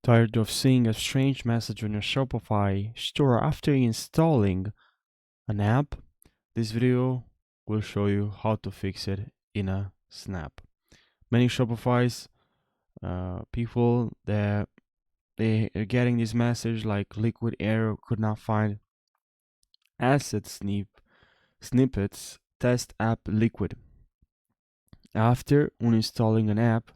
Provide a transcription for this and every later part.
Tired of seeing a strange message on your Shopify store after installing an app? This video will show you how to fix it in a snap. Many Shopify's people that they are getting this message like liquid error, could not find asset snippets, test app liquid. After uninstalling an app,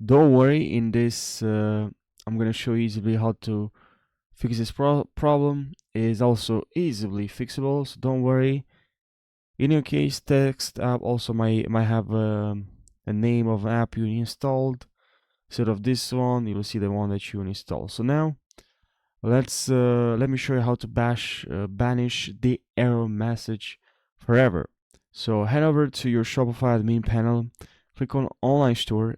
don't worry, in this I'm going to show you easily how to fix this problem. Is also easily fixable, so don't worry. In your case, text app also might have a name of an app you installed. Instead of this one, you will see the one that you install. So now let me show you how to banish the error message forever. So head over to your Shopify admin panel, click on online store.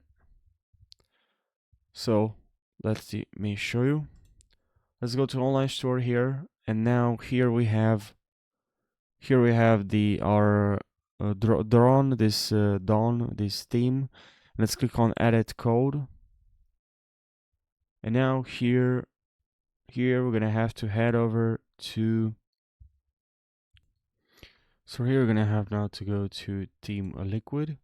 So let me show you. Let's go to online store here, and now here we have the our drawn this this theme. Let's click on edit code, and now here we're gonna have to head over to. So here we're gonna have now to go to theme liquid,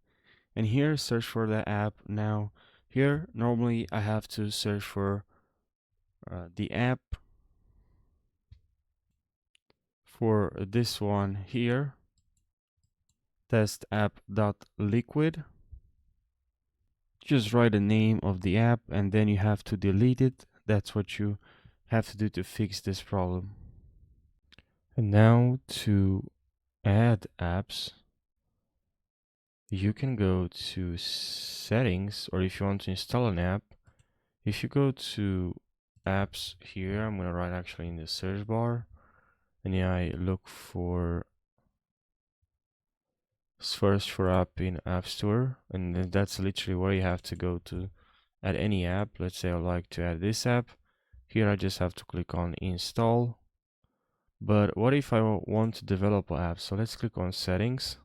and here search for the app. Now here normally I have to search for the app for this one here, test app.liquid. Just write the name of the app and then you have to delete it. That's what you have to do to fix this problem. And now to add apps, you can go to settings, or if you want to install an app, if you go to apps here, I'm going to write actually in the search bar, and yeah, I look for search for app in App Store, and that's literally where you have to go to add any app. Let's say I'd like to add this app. Here I just have to click on install. But what if I want to develop an app? So let's click on settings,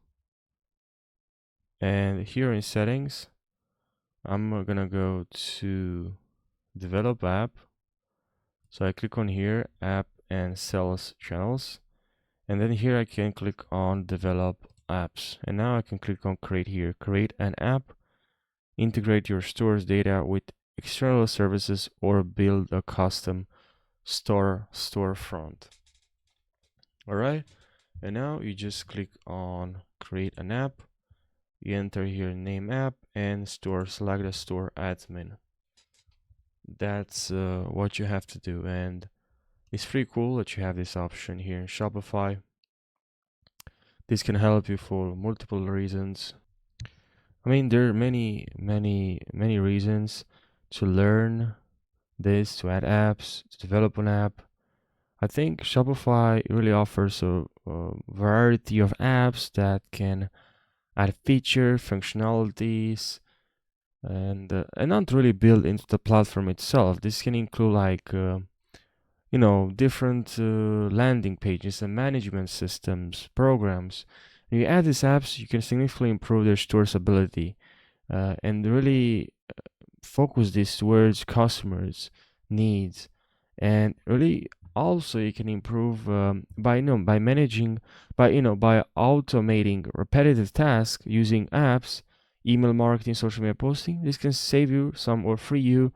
and here in settings I'm gonna go to develop app. So I click on here, app and sales channels, and then here I can click on develop apps, and now I can click on create here, create an app, integrate your store's data with external services, or build a custom storefront. All right, and now you just click on create an app, you enter here name app and store, select the store admin. That's what you have to do, and it's pretty cool that you have this option here in Shopify. This can help you for multiple reasons. I mean, there are many reasons to learn this, to add apps, to develop an app. I think Shopify really offers a variety of apps that can add feature functionalities and not really build into the platform itself. This can include like different landing pages and management systems, programs. When you add these apps, you can significantly improve their store's ability and really focus this towards customers' needs, and really also you can improve by managing by automating repetitive tasks using apps, email marketing, social media posting. This can save you some or free you.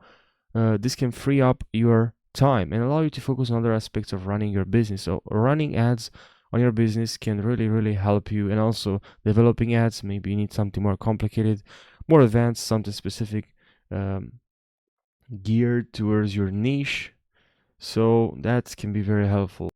This can free up your time and allow you to focus on other aspects of running your business. So running ads on your business can really help you, and also developing ads, maybe you need something more complicated, more advanced, something specific, geared towards your niche. So that can be very helpful.